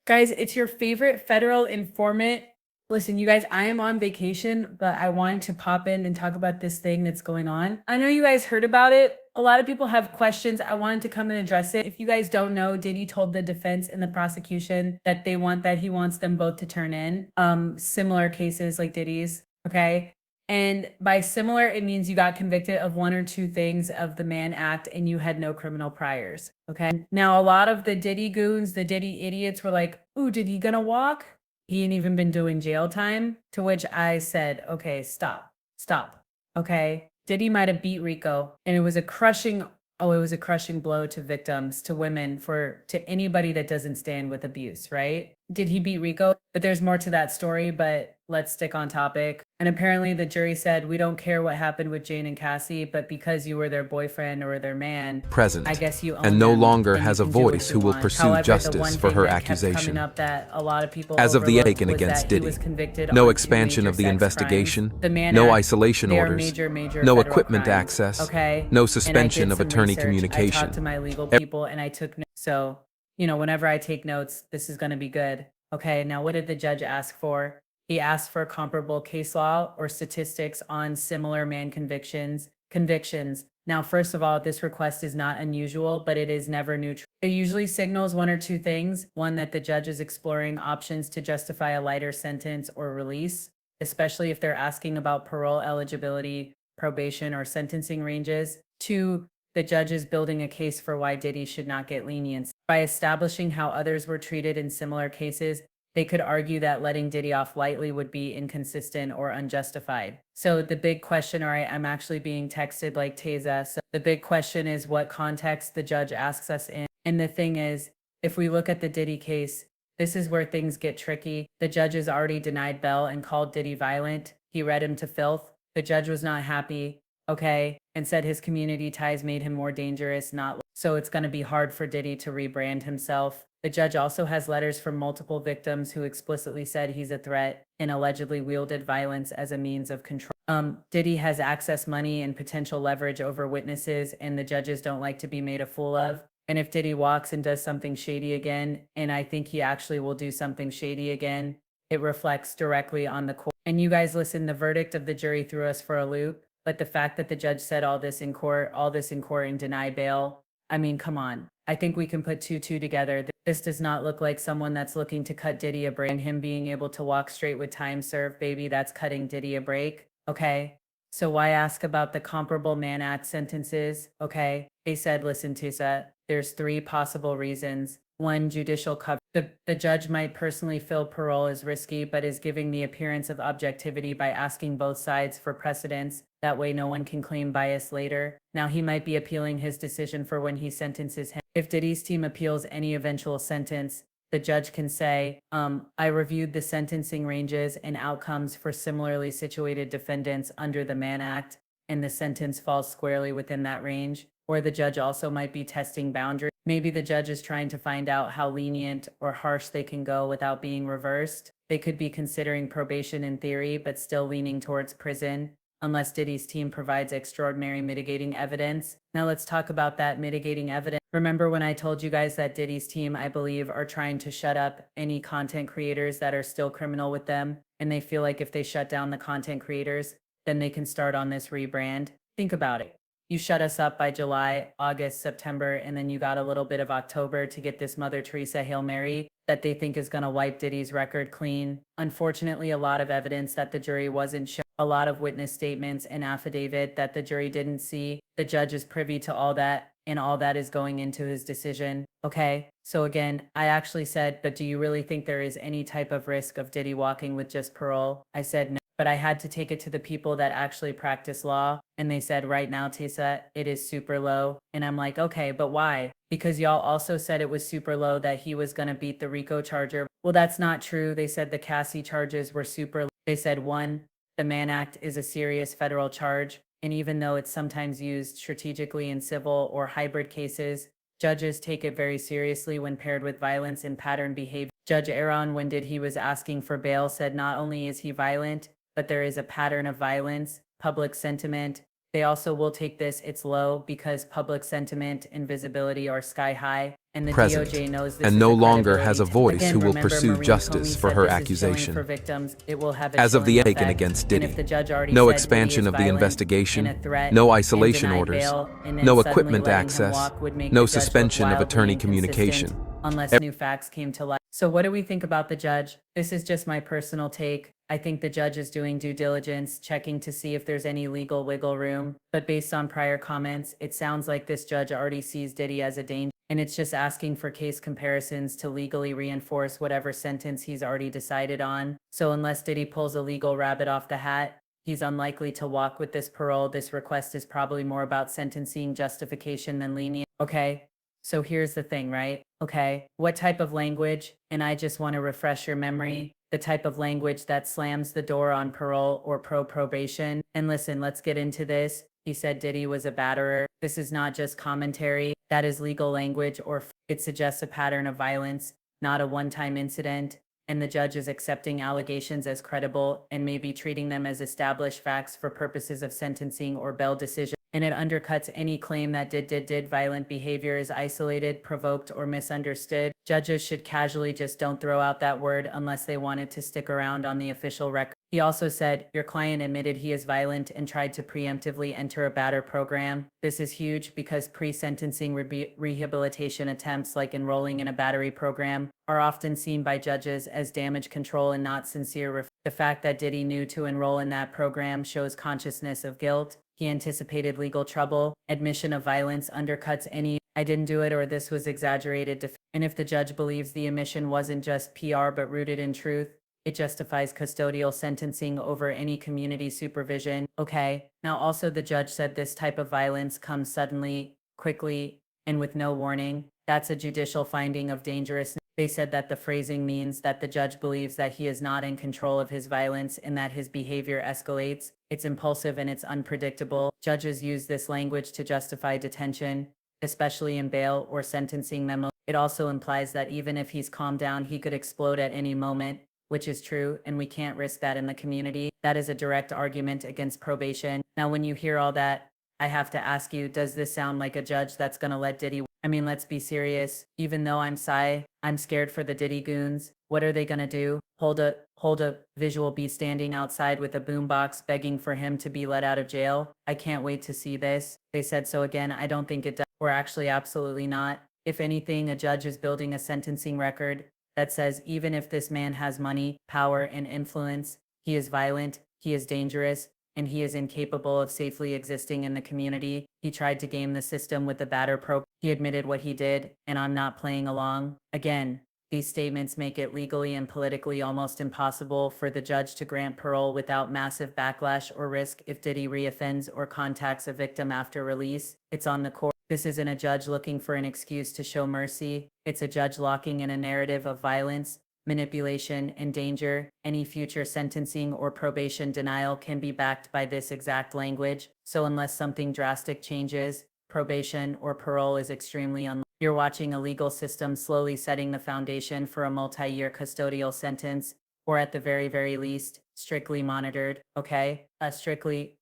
Guys, it's your favorite federal informant. Listen, you guys, I am on vacation, but I wanted to pop in and talk about this thing that's going on. I know you guys heard about it. A lot of people have questions. I wanted to come and address it. If you guys don't know, Diddy told the defense and the prosecution that he wants them both to turn in similar cases like Diddy's. Okay. And by similar, it means you got convicted of one or two things of the Mann Act and you had no criminal priors. Okay. Now, a lot of the Diddy goons, the Diddy idiots were like, ooh, did he gonna walk? He ain't even been doing jail time. To which I said, okay, stop. Okay. Diddy might have beat Rico. And it was a crushing, oh, it was a crushing blow to victims, to women, to anybody that doesn't stand with abuse, right? Did he beat Rico? But there's more to that story, but let's stick on topic. And apparently the jury said, we don't care what happened with Jane and Cassie, but because you were their boyfriend or their man, present, I guess you own and no them, longer and has a you can do what voice you who will want. pursue However, the justice one for thing her that kept accusation. coming up that a lot of people As of the overlooked taken was against that Diddy, he was convicted no on expansion two of the major sex investigation, crimes. The Mann no Act, isolation they are orders, major no federal equipment crimes, access, okay? no And I suspension did of some attorney research. I communication. talked to my legal people and I took notes. So, whenever I take notes, this is going to be good. Okay, now what did the judge ask for? He asked for comparable case law or statistics on similar Mann convictions. Now, first of all, this request is not unusual, but it is never neutral. It usually signals one or two things. One, that the judge is exploring options to justify a lighter sentence or release, especially if they're asking about parole eligibility, probation, or sentencing ranges. Two, the judge is building a case for why Diddy should not get leniency. By establishing how others were treated in similar cases, they could argue that letting Diddy off lightly would be inconsistent or unjustified. So the big question, all right, I'm actually being texted like Teza. So the big question is what context the judge asks us in. And the thing is, if we look at the Diddy case, this is where things get tricky. The judge has already denied bail and called Diddy violent. He read him to filth. The judge was not happy, okay, and said his community ties made him more dangerous, not so it's going to be hard for Diddy to rebrand himself. The judge also has letters from multiple victims who explicitly said he's a threat and allegedly wielded violence as a means of control. Diddy has access money and potential leverage over witnesses, and the judges don't like to be made a fool of. And if Diddy walks and does something shady again, and I think he actually will do something shady again, it reflects directly on the court. And you guys listen, the verdict of the jury threw us for a loop, but the fact that the judge said all this in court and denied bail, I mean, come on. I think we can put two together. This does not look like someone that's looking to cut Diddy a break. And him being able to walk straight with time served, baby, that's cutting Diddy a break. Okay. So why ask about the comparable Mann Act sentences? Okay. They said, listen, Tusa, there's three possible reasons. One, judicial cover. The judge might personally feel parole is risky, but is giving the appearance of objectivity by asking both sides for precedents. That way no one can claim bias later. Now he might be appealing his decision for when he sentences him. If Diddy's team appeals any eventual sentence, the judge can say, I reviewed the sentencing ranges and outcomes for similarly situated defendants under the Mann Act, and the sentence falls squarely within that range. Or the judge also might be testing boundaries. Maybe the judge is trying to find out how lenient or harsh they can go without being reversed. They could be considering probation in theory, but still leaning towards prison, unless Diddy's team provides extraordinary mitigating evidence. Now let's talk about that mitigating evidence. Remember when I told you guys that Diddy's team, I believe, are trying to shut up any content creators that are still criminal with them, and they feel like if they shut down the content creators, then they can start on this rebrand? Think about it. You shut us up by July, August, September, and then you got a little bit of October to get this Mother Teresa Hail Mary that they think is going to wipe Diddy's record clean. Unfortunately, a lot of evidence that the jury wasn't shown, a lot of witness statements and affidavit that the jury didn't see. The judge is privy to all that, and all that is going into his decision. Okay, so again, I actually said, but do you really think there is any type of risk of Diddy walking with just parole? I said no. But I had to take it to the people that actually practice law. And they said, right now, Tessa, it is super low. And I'm like, okay, but why? Because y'all also said it was super low that he was going to beat the RICO charger. Well, that's not true. They said the Cassie charges were super low. They said, one, the Mann Act is a serious federal charge. And even though it's sometimes used strategically in civil or hybrid cases, judges take it very seriously when paired with violence and pattern behavior. Judge Aaron, when he was asking for bail, said not only is he violent, but there is a pattern of violence, public sentiment. They also will take this, it's low because public sentiment and visibility are sky high. and the present, DOJ knows this and is no a longer credibility has a test. voice Again, who will remember, pursue Marie justice Comey for said her this is chilling for accusation. victims. It will have a As of the chilling taken effect. against And if Diddy, the judge already no said Diddy expansion is of the violent and a investigation, threat no and isolation denied orders, bail, and then no suddenly equipment letting him access, walk would make no the judge look suspension of wildly attorney inconsistent communication. unless new facts came to light. So what do we think about the judge? This is just my personal take. I think the judge is doing due diligence, checking to see if there's any legal wiggle room. But based on prior comments, it sounds like this judge already sees Diddy as a danger. And it's just asking for case comparisons to legally reinforce whatever sentence he's already decided on. So unless Diddy pulls a legal rabbit off the hat, he's unlikely to walk with this parole. This request is probably more about sentencing justification than lenient. Okay, so here's the thing, right? Okay, what type of language? And I just want to refresh your memory. The type of language that slams the door on parole or probation. And listen, let's get into this. He said Diddy was a batterer. This is not just commentary. That is legal language, or it suggests a pattern of violence, not a one-time incident. And the judge is accepting allegations as credible and maybe treating them as established facts for purposes of sentencing or bail decision. And it undercuts any claim that did violent behavior is isolated, provoked, or misunderstood. Judges should casually just don't throw out that word unless they want it to stick around on the official record. He also said, your client admitted he is violent and tried to preemptively enter a batter program. This is huge because pre-sentencing rehabilitation attempts like enrolling in a battery program are often seen by judges as damage control and not sincere. The fact that Diddy knew to enroll in that program shows consciousness of guilt. He anticipated legal trouble. Admission of violence undercuts any I didn't do it or this was exaggerated. And if the judge believes the admission wasn't just PR but rooted in truth, it justifies custodial sentencing over any community supervision. Okay, now also the judge said this type of violence comes suddenly, quickly, and with no warning. That's a judicial finding of dangerousness. They said that the phrasing means that the judge believes that he is not in control of his violence and that his behavior escalates. It's impulsive and it's unpredictable. Judges use this language to justify detention, especially in bail or sentencing memos. It also implies that even if he's calmed down, he could explode at any moment, which is true, and we can't risk that in the community. That is a direct argument against probation. Now, when you hear all that, I have to ask you, does this sound like a judge that's gonna let Diddy? I mean, let's be serious. Even though I'm scared for the Diddy goons. What are they gonna do? Hold a visual be standing outside with a boombox begging for him to be let out of jail? I can't wait to see this. They said so again. I don't think it does. Or actually, absolutely not. If anything, a judge is building a sentencing record that says even if this man has money, power, and influence, he is violent, he is dangerous, and he is incapable of safely existing in the community. He tried to game the system with the batter probe. He admitted what he did, and I'm not playing along. Again, these statements make it legally and politically almost impossible for the judge to grant parole without massive backlash or risk if Diddy reoffends or contacts a victim after release. It's on the court. This isn't a judge looking for an excuse to show mercy. It's a judge locking in a narrative of violence, manipulation, and danger. Any future sentencing or probation denial can be backed by this exact language. So unless something drastic changes, probation or parole is extremely unlikely. You're watching a legal system slowly setting the foundation for a multi-year custodial sentence, or at the very, very least, strictly monitored, okay? Strictly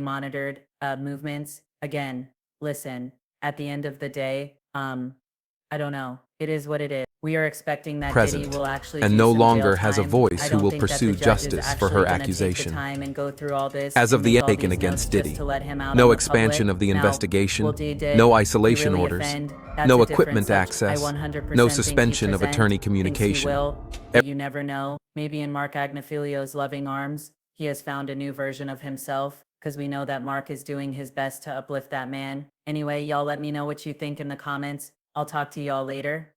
monitored movements. Again, listen, at the end of the day, I don't know. It is what it is. We are expecting that Diddy Present, will actually and do no some longer jail has a time. voice I who don't will think that the pursue judge is justice for her actually gonna take the accusation. time and go through all this As and of the make all taken these against notes just Diddy, to let him out on no the expansion public. of the Now, investigation, well, did no he isolation really orders, offend? That's no a different equipment subject. I access, 100% no think he suspension of attorney thinks he communication. will, but you never know. Maybe in Mark Agnifilio's loving arms, he has found a new version of himself, because we know that Mark is doing his best to uplift that man. Anyway, y'all let me know what you think in the comments. I'll talk to y'all later.